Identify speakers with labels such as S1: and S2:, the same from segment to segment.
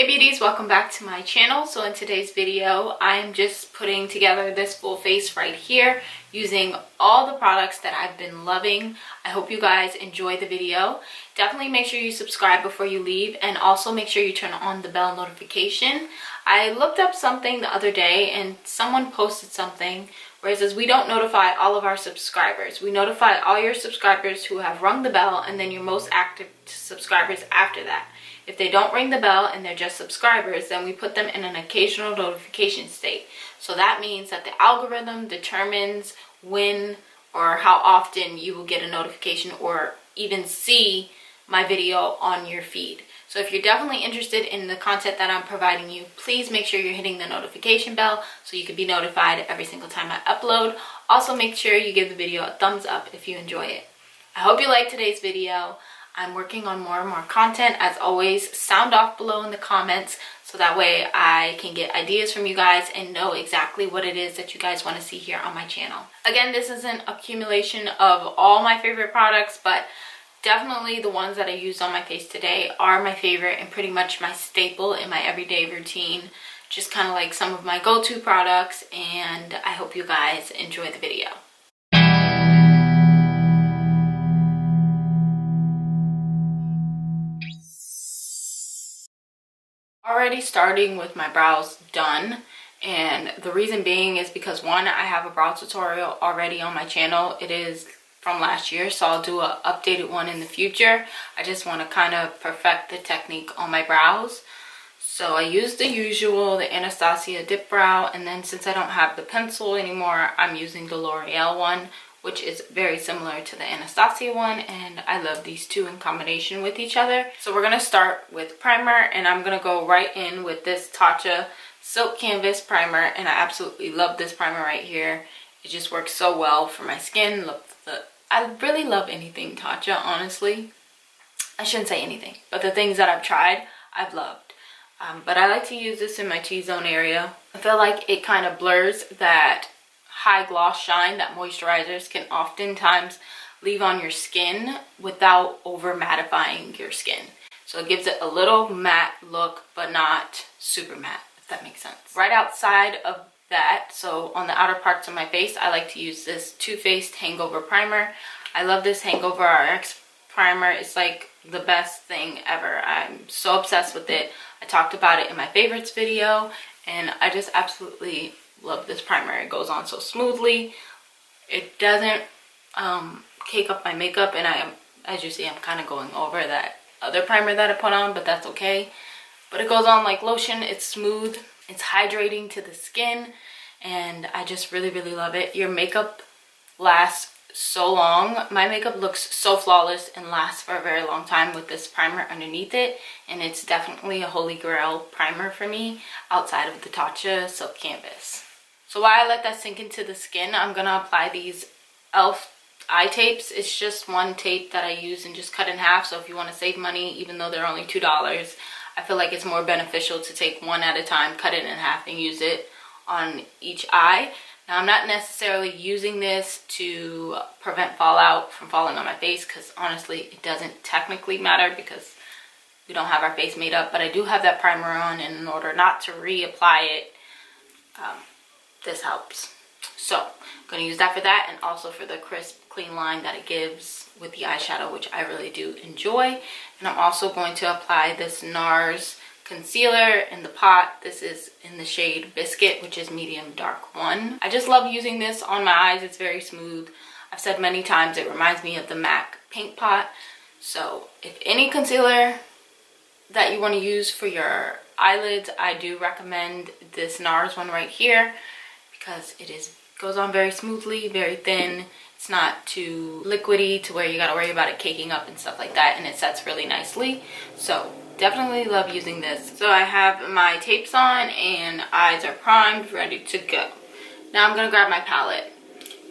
S1: Hey beauties, welcome back to my channel. So in today's video, I'm just putting together this full face right here using all the products that I've been loving. I hope you guys enjoy the video. Definitely make sure you subscribe before you leave, and also make sure you turn on the bell notification. I looked up something the other day and someone posted something where it says we don't notify all of our subscribers. We notify all your subscribers who have rung the bell and then your most active subscribers after that. If they don't ring the bell and they're just subscribers, then we put them in an occasional notification state. So that means that the algorithm determines when or how often you will get a notification or even see my video on your feed. So if you're definitely interested in the content that I'm providing you, please make sure you're hitting the notification bell so you can be notified every single time I upload. Also make sure you give the video a thumbs up if you enjoy it. I hope you liked today's video. I'm working on more and more content. As always, sound off below in the comments so that way I can get ideas from you guys and know exactly what it is that you guys want to see here on my channel. Again, this is an accumulation of all my favorite products, but definitely the ones that I used on my face today are my favorite and pretty much my staple in my everyday routine. Just kind of like some of my go-to products, and I hope you guys enjoy the video. Already starting with my brows done, and the reason being is because one, I have a brow tutorial already on my channel. It is from last year, so I'll do an updated one in the future. I just want to kind of perfect the technique on my brows. So I used the usual, the Anastasia dip brow, and then since I don't have the pencil anymore, I'm using the L'Oreal one, which is very similar to the Anastasia one, and I love these two in combination with each other. So we're gonna start with primer, and I'm gonna go right in with this Tatcha Silk Canvas primer, and I absolutely love this primer right here. It just works so well for my skin. Look, I really love anything Tatcha, honestly. I shouldn't say anything, but the things that I've tried, I've loved. But I like to use this in my T-zone area. I feel like it kind of blurs that high gloss shine that moisturizers can oftentimes leave on your skin without over mattifying your skin. So it gives it a little matte look, but not super matte, if that makes sense. Right outside of that, so on the outer parts of my face, I like to use this Too Faced Hangover Primer. I love this Hangover RX primer. It's like the best thing ever. I'm so obsessed with it. I talked about it in my favorites video, and I just absolutely love this primer. It goes on so smoothly. It doesn't cake up my makeup, and as you see, I'm kind of going over that other primer that I put on, but that's okay. But it goes on like lotion. It's smooth, it's hydrating to the skin, and I just really love it. Your makeup lasts so long. My makeup looks so flawless and lasts for a very long time with this primer underneath it, and it's definitely a holy grail primer for me outside of the Tatcha Silk Canvas. So while I let that sink into the skin, I'm gonna apply these e.l.f. eye tapes. It's just one tape that I use and just cut in half. So if you want to save money, even though they're only $2, I feel like it's more beneficial to take one at a time, cut it in half, and use it on each eye. Now, I'm not necessarily using this to prevent fallout from falling on my face, because honestly, it doesn't technically matter because we don't have our face made up, but I do have that primer on, and in order not to reapply it, this helps. So I'm going to use that for that, and also for the crisp, clean line that it gives with the eyeshadow, which I really do enjoy. And I'm also going to apply this NARS concealer in the pot. This is in the shade Biscuit, which is medium dark 1. I just love using this on my eyes. It's very smooth. I've said many times it reminds me of the MAC Paint Pot. So if any concealer that you want to use for your eyelids, I do recommend this NARS one right here, because it goes on very smoothly, very thin. It's not too liquidy to where you gotta worry about it caking up and stuff like that, and it sets really nicely. So definitely love using this. So I have my tapes on and eyes are primed, ready to go. Now I'm gonna grab my palette.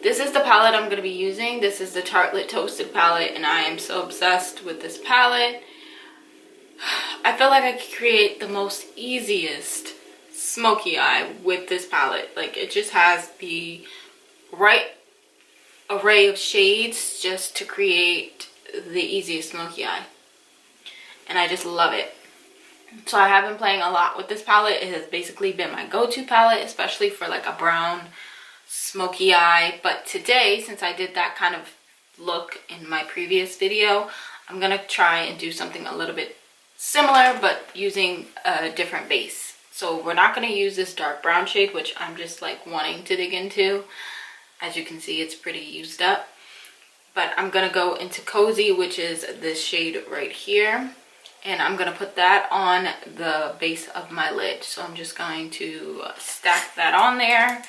S1: This is the palette I'm gonna be using. This is the Tartelette Toasted palette, and I am so obsessed with this palette. I feel like I could create the most easiest smoky eye with this palette. Like, it just has the right array of shades just to create the easiest smoky eye, and I just love it. So I have been playing a lot with this palette. It has basically been my go-to palette, especially for like a brown smoky eye. But today, since I did that kind of look in my previous video, I'm gonna try and do something a little bit similar but using a different base. So we're not gonna use this dark brown shade, which I'm just like wanting to dig into. As you can see, it's pretty used up. But I'm gonna go into Cozy, which is this shade right here. And I'm gonna put that on the base of my lid. So I'm just going to stack that on there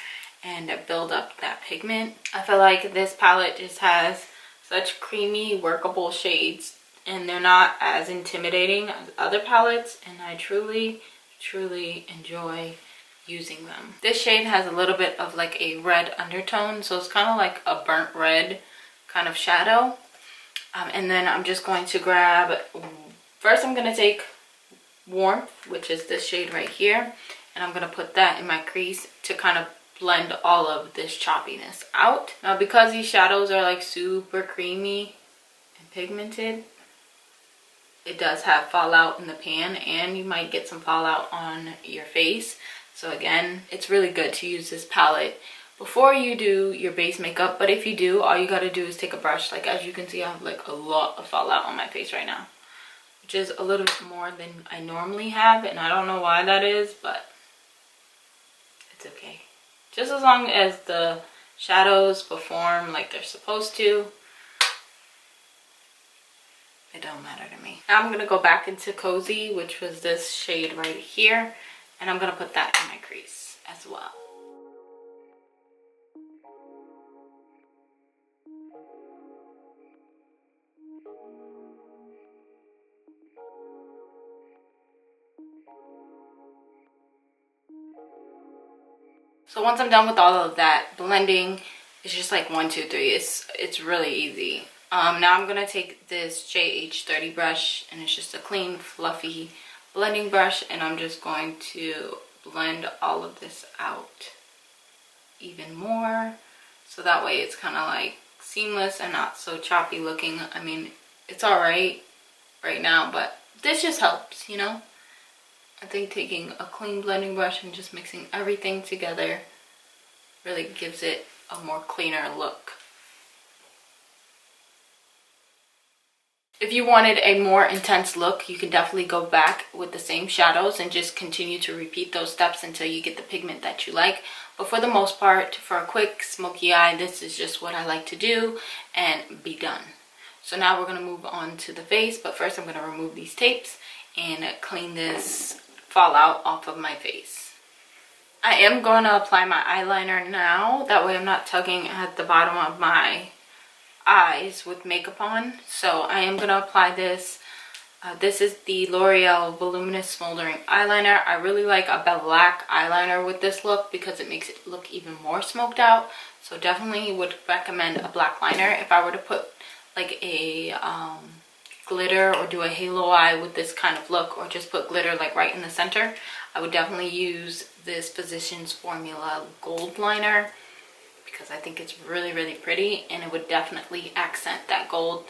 S1: and build up that pigment. I feel like this palette just has such creamy, workable shades, and they're not as intimidating as other palettes, and I truly enjoy using them. This shade has a little bit of like a red undertone, so it's kind of like a burnt red kind of shadow. And then I'm just going to grab, first I'm going to take Warmth, which is this shade right here, and I'm going to put that in my crease to kind of blend all of this choppiness out. Now because these shadows are like super creamy and pigmented, it does have fallout in the pan, and you might get some fallout on your face. So again, it's really good to use this palette before you do your base makeup. But if you do, all you got to do is take a brush. Like as you can see, I have like a lot of fallout on my face right now, which is a little bit more than I normally have, and I don't know why that is, but it's okay. Just as long as the shadows perform like they're supposed to, it don't matter to me. Now I'm going to go back into Cozy, which was this shade right here, and I'm going to put that in my crease as well. So once I'm done with all of that blending, it's just like 1, 2, 3. It's really easy. Now I'm gonna take this JH30 brush, and it's just a clean, fluffy blending brush, and I'm just going to blend all of this out even more, so that way it's kind of like seamless and not so choppy looking. I mean, it's all right now, but this just helps, you know. I think taking a clean blending brush and just mixing everything together really gives it a more cleaner look. If you wanted a more intense look, you can definitely go back with the same shadows and just continue to repeat those steps until you get the pigment that you like. But for the most part, for a quick smoky eye, this is just what I like to do and be done. So now we're going to move on to the face, but first I'm going to remove these tapes and clean this fallout off of my face. I am going to apply my eyeliner now, that way I'm not tugging at the bottom of my eyes with makeup on. So I am going to apply this. This is the L'Oreal Voluminous Smoldering Eyeliner. I really like a black eyeliner with this look because it makes it look even more smoked out. So definitely would recommend a black liner. If I were to put like a glitter or do a halo eye with this kind of look, or just put glitter like right in the center, I would definitely use this Physicians Formula Gold Liner because I think it's really pretty, and it would definitely accent that gold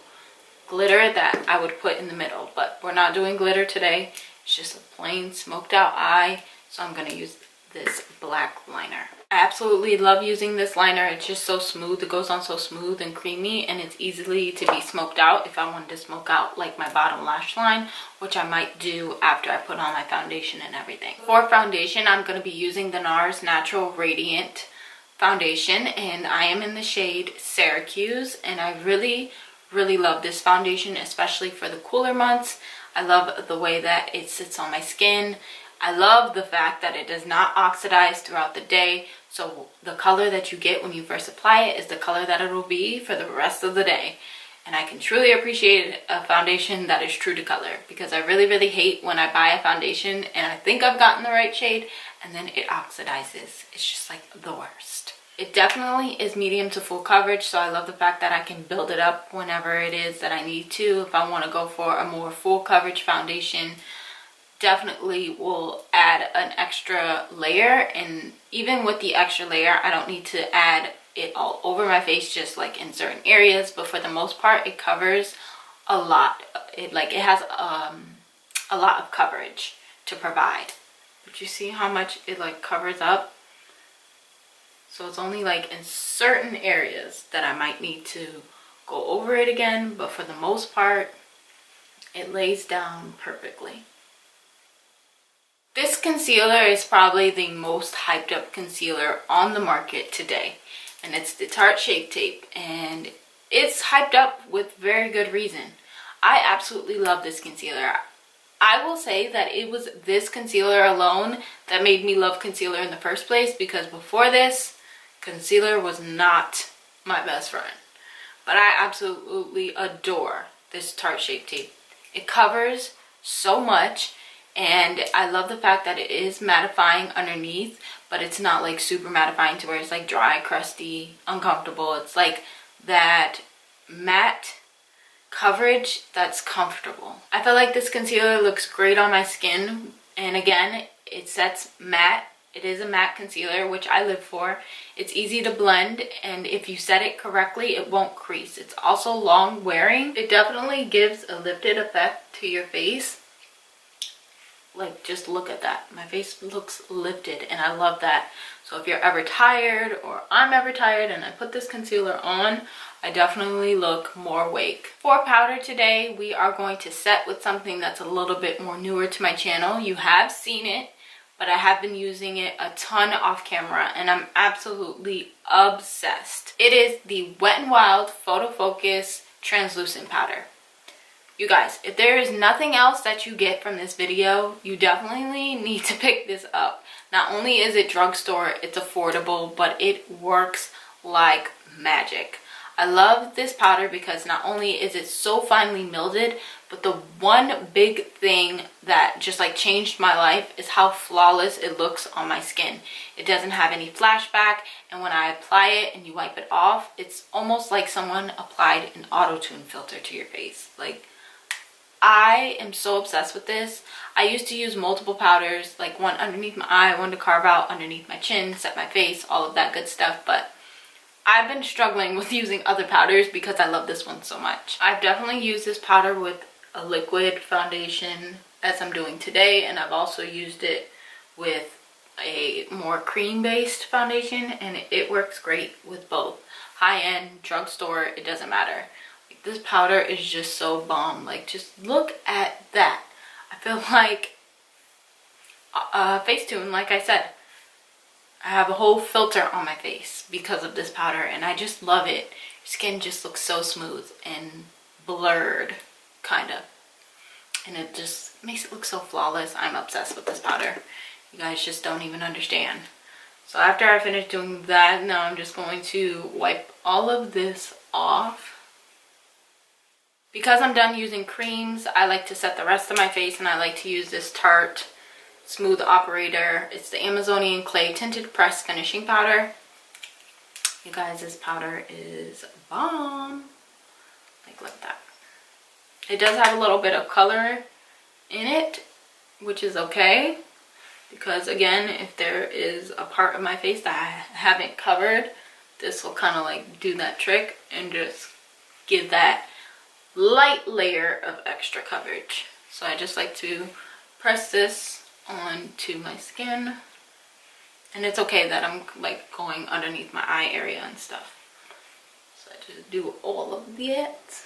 S1: glitter that I would put in the middle. But we're not doing glitter today. It's just a plain smoked out eye, so I'm going to use this black liner. I absolutely love using this liner. It's just so smooth. It goes on so smooth and creamy, and it's easily to be smoked out if I wanted to smoke out like my bottom lash line, which I might do after I put on my foundation and everything. For foundation, I'm going to be using the NARS Natural Radiant foundation, and I am in the shade Syracuse, and I really love this foundation, especially for the cooler months. I love the way that it sits on my skin. I love the fact that it does not oxidize throughout the day, so the color that you get when you first apply it is the color that it will be for the rest of the day. And I can truly appreciate a foundation that is true to color, because I really hate when I buy a foundation and I think I've gotten the right shade and then it oxidizes. It's just like the worst. It definitely is medium to full coverage, so I love the fact that I can build it up whenever it is that I need to. If I want to go for a more full coverage foundation, definitely will add an extra layer, and even with the extra layer, I don't need to add it all over my face, just like in certain areas, but for the most part it covers a lot. It has a lot of coverage. to provide. But you see how much it like covers up? So it's only like in certain areas that I might need to go over it again, but for the most part, it lays down perfectly. This concealer is probably the most hyped up concealer on the market today, and it's the Tarte Shape Tape, and it's hyped up with very good reason. I absolutely love this concealer. I will say that it was this concealer alone that made me love concealer in the first place, because before this, concealer was not my best friend. But I absolutely adore this Tarte Shape Tape. It covers so much, and I love the fact that it is mattifying underneath, but it's not like super mattifying to where it's like dry, crusty, uncomfortable. It's like that matte coverage that's comfortable. I feel like this concealer looks great on my skin, and again, it sets matte. It is a matte concealer, which I live for. It's easy to blend, and if you set it correctly, it won't crease. It's also long wearing. It definitely gives a lifted effect to your face. Like, just look at that. My face looks lifted, and I love that. So if you're ever tired, or I'm ever tired, and I put this concealer on, I definitely look more awake. For powder today, we are going to set with something that's a little bit more newer to my channel. You have seen it, but I have been using it a ton off camera, and I'm absolutely obsessed. It is the Wet n Wild Photo Focus Translucent Powder. You guys, if there is nothing else that you get from this video, you definitely need to pick this up. Not only is it drugstore, it's affordable, but it works like magic. I love this powder because not only is it so finely milded, but the one big thing that just like changed my life is how flawless it looks on my skin. It doesn't have any flashback, and when I apply it and you wipe it off, it's almost like someone applied an auto-tune filter to your face. Like, I am so obsessed with this. I used to use multiple powders, like one underneath my eye, one to carve out underneath my chin, set my face, all of that good stuff, but I've been struggling with using other powders because I love this one so much. I've definitely used this powder with a liquid foundation as I'm doing today, and I've also used it with a more cream-based foundation, and it works great with both. High-end, drugstore, it doesn't matter. Like, this powder is just so bomb. Like, just look at that. I feel like Facetune, like I said. I have a whole filter on my face because of this powder, and I just love it. Your skin just looks so smooth and blurred, kind of. And it just makes it look so flawless. I'm obsessed with this powder. You guys just don't even understand. So after I finish doing that, now I'm just going to wipe all of this off. Because I'm done using creams, I like to set the rest of my face, and I like to use this Tarte Smooth Operator. It's the Amazonian Clay Tinted Press Finishing Powder. You guys, this powder is bomb. Like, look at that. It does have a little bit of color in it, which is okay, because again, if there is a part of my face that I haven't covered, this will kind of like do that trick and just give that light layer of extra coverage. So I just like to press this onto my skin, and it's okay that I'm like going underneath my eye area and stuff. So I just do all of that.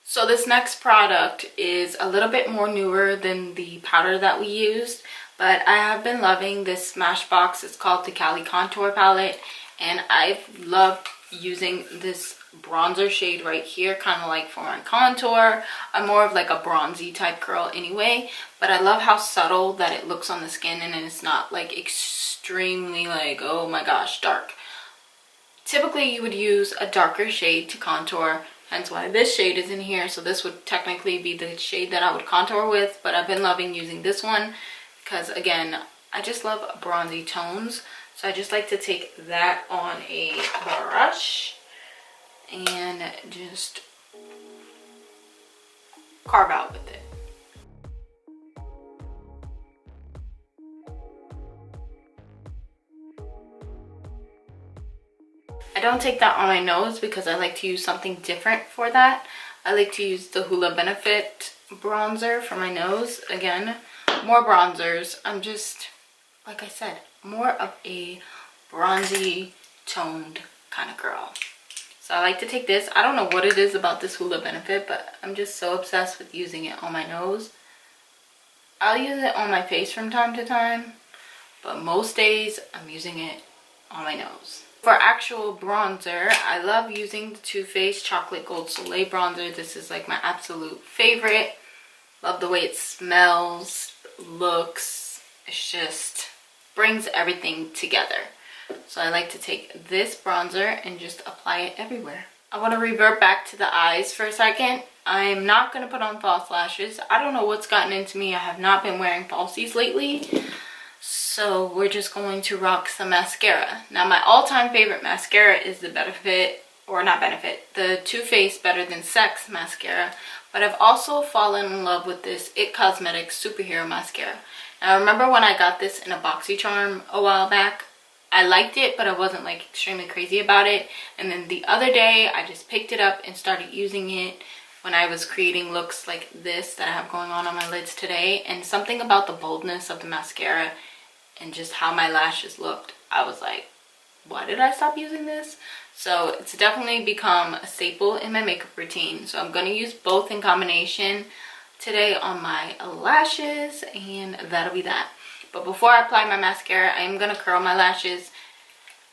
S1: So this next product is a little bit more newer than the powder that we used, but I have been loving this Smashbox. It's called the Cali Contour Palette, and I've loved using this bronzer shade right here, kind of like for my contour. I'm more of like a bronzy type girl anyway, but I love how subtle that it looks on the skin, and it's not like extremely like, oh my gosh, dark. Typically you would use a darker shade to contour, hence why this shade is in here. So this would technically be the shade that I would contour with, but I've been loving using this one because again, I just love bronzy tones. So I just like to take that on a brush and just carve out with it. I don't take that on my nose because I like to use something different for that. I like to use the Hoola Benefit bronzer for my nose. Again, more bronzers. I'm just, like I said, more of a bronzy toned kind of girl. So I like to take this. I don't know what it is about this Hoola Benefit, but I'm just so obsessed with using it on my nose. I'll use it on my face from time to time, but most days I'm using it on my nose. For actual bronzer, I love using the Too Faced Chocolate Gold Soleil bronzer. This is like my absolute favorite. Love the way it smells, looks. It's just brings everything together. So I like to take this bronzer and just apply it everywhere. I want to revert back to the eyes for a second. I'm not going to put on false lashes. I don't know what's gotten into me. I have not been wearing falsies lately. So we're just going to rock some mascara. Now my all-time favorite mascara is the the Too Faced Better Than Sex mascara. But I've also fallen in love with this It Cosmetics Superhero Mascara. Now I remember when I got this in a BoxyCharm a while back. I liked it, but I wasn't like extremely crazy about it. And then the other day, I just picked it up and started using it when I was creating looks like this that I have going on my lids today. And something about the boldness of the mascara and just how my lashes looked, I was like, why did I stop using this? So it's definitely become a staple in my makeup routine. So I'm going to use both in combination today on my lashes, and that'll be that. But before I apply my mascara, I am going to curl my lashes.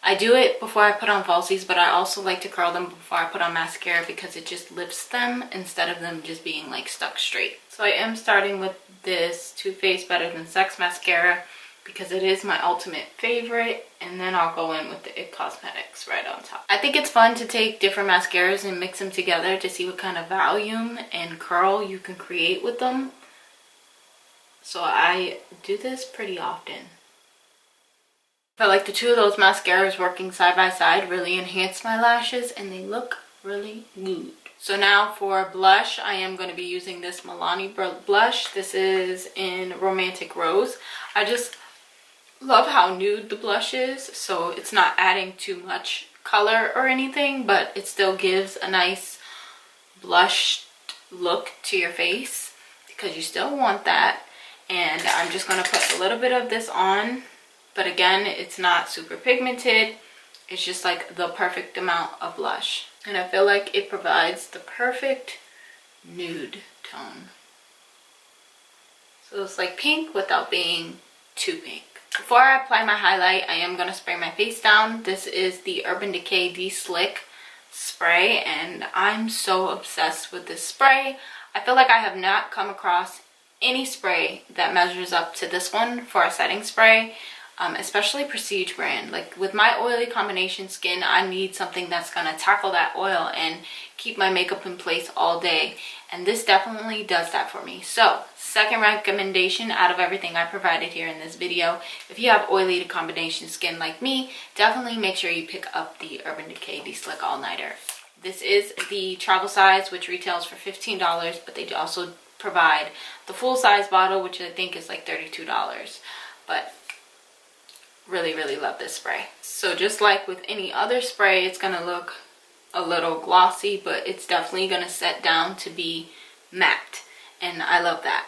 S1: I do it before I put on falsies, but I also like to curl them before I put on mascara because it just lifts them instead of them just being like stuck straight. So I am starting with this Too Faced Better Than Sex mascara because it is my ultimate favorite, and then I'll go in with the It Cosmetics right on top. I think it's fun to take different mascaras and mix them together to see what kind of volume and curl you can create with them. So I do this pretty often. I feel like the two of those mascaras working side by side really enhance my lashes and they look really good. So now for blush, I am going to be using this Milani blush. This is in Romantic Rose. I just love how nude the blush is, so it's not adding too much color or anything, but it still gives a nice blush look to your face because you still want that. And I'm just going to put a little bit of this on, but again, it's not super pigmented. It's just like the perfect amount of blush. And I feel like it provides the perfect nude tone. So it's like pink without being too pink. Before I apply my highlight, I am going to spray my face down. This is the Urban Decay De-Slick spray, and I'm so obsessed with this spray. I feel like I have not come across any spray that measures up to this one for a setting spray, especially Prestige brand. Like with my oily combination skin, I need something that's gonna tackle that oil and keep my makeup in place all day, and this definitely does that for me. So second recommendation out of everything I provided here in this video, if you have oily to combination skin like me, definitely make sure you pick up the Urban Decay De-Slick All Nighter. This is the travel size, which retails for $15, but they also provide the full size bottle, which I think is like $32. But really love this spray. So just like with any other spray, it's gonna look a little glossy, but it's definitely gonna set down to be matte, and I love that.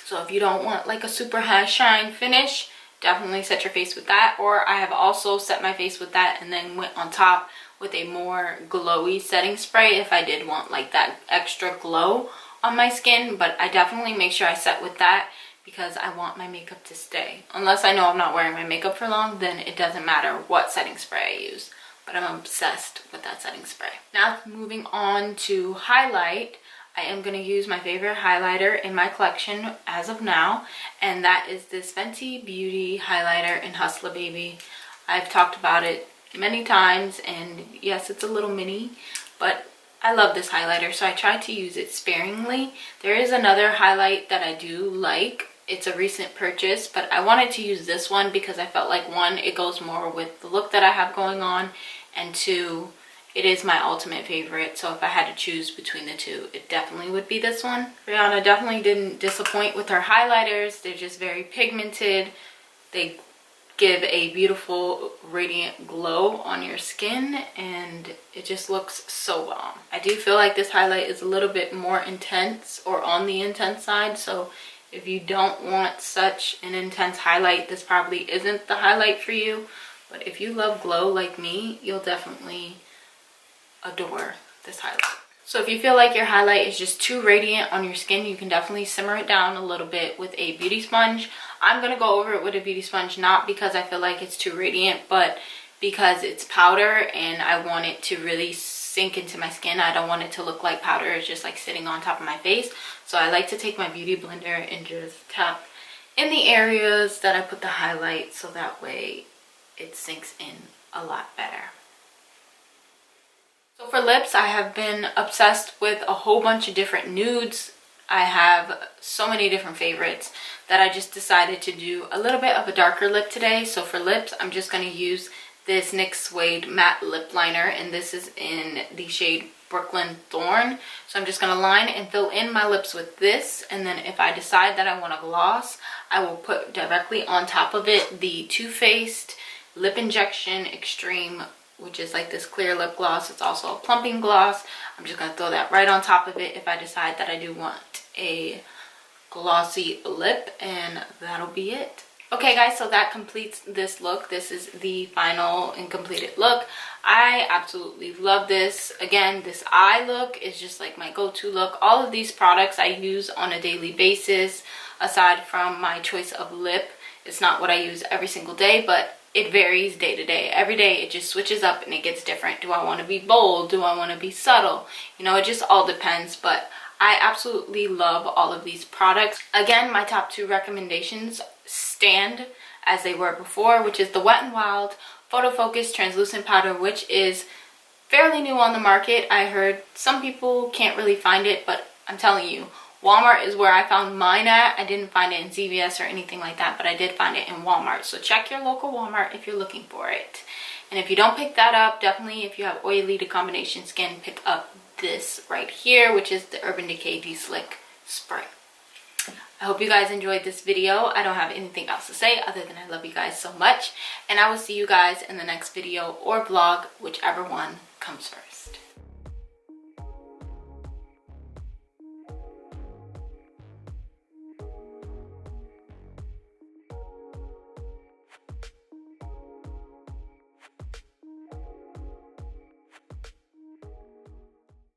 S1: So if you don't want like a super high shine finish, definitely set your face with that. Or I have also set my face with that and then went on top with a more glowy setting spray if I did want like that extra glow on my skin. But I definitely make sure I set with that because I want my makeup to stay. Unless I know I'm not wearing my makeup for long, then it doesn't matter what setting spray I use. But I'm obsessed with that setting spray. Now moving on to highlight, I am going to use my favorite highlighter in my collection as of now, and that is this Fenty Beauty highlighter in Hustler Baby. I've talked about it many times, and yes, it's a little mini, but I love this highlighter, so I try to use it sparingly. There is another highlight that I do like. It's a recent purchase, but I wanted to use this one because I felt like, one, it goes more with the look that I have going on, and two, it is my ultimate favorite. So if I had to choose between the two, it definitely would be this one. Rihanna definitely didn't disappoint with her highlighters. They're just very pigmented. They give a beautiful radiant glow on your skin, and it just looks so bomb. I do feel like this highlight is a little bit more intense, or on the intense side, so If you don't want such an intense highlight, this probably isn't the highlight for you. But if you love glow like me, you'll definitely adore this highlight. So if you feel like your highlight is just too radiant on your skin, you can definitely simmer it down a little bit with a beauty sponge. I'm going to go over it with a beauty sponge, not because I feel like it's too radiant, but because it's powder and I want it to really sink into my skin. I don't want it to look like powder. It's just like sitting on top of my face. So I like to take my beauty blender and just tap in the areas that I put the highlight, so that way it sinks in a lot better. So for lips, I have been obsessed with a whole bunch of different nudes. I have so many different favorites that I just decided to do a little bit of a darker lip today. So for lips, I'm just going to use this NYX Suede matte lip liner, and this is in the shade Brooklyn Thorn. So I'm just going to line and fill in my lips with this, and then if I decide that I want a gloss, I will put directly on top of it the Too Faced Lip Injection Extreme, which is like this clear lip gloss. It's also a plumping gloss. I'm just going to throw that right on top of it if I decide that I do want a glossy lip, and that'll be it. Okay guys, so that completes this look. This is the final and completed look. I absolutely love this. Again, this eye look is just like my go-to look. All of these products I use on a daily basis, aside from my choice of lip. It's not what I use every single day, but it varies day to day. Every day it just switches up and it gets different. Do I want to be bold? Do I want to be subtle? You know, it just all depends, but I absolutely love all of these products. Again, my top 2 recommendations stand as they were before, which is the Wet n Wild Photo Focus Translucent Powder, which is fairly new on the market. I heard some people can't really find it, but I'm telling you, Walmart is where I found mine at. I didn't find it in CVS or anything like that, but I did find it in Walmart. So check your local Walmart if you're looking for it. And if you don't pick that up, definitely if you have oily to combination skin, pick up this right here, which is the Urban Decay De-Slick Spray. I hope you guys enjoyed this video. I don't have anything else to say other than I love you guys so much. And I will see you guys in the next video or vlog, whichever one comes first.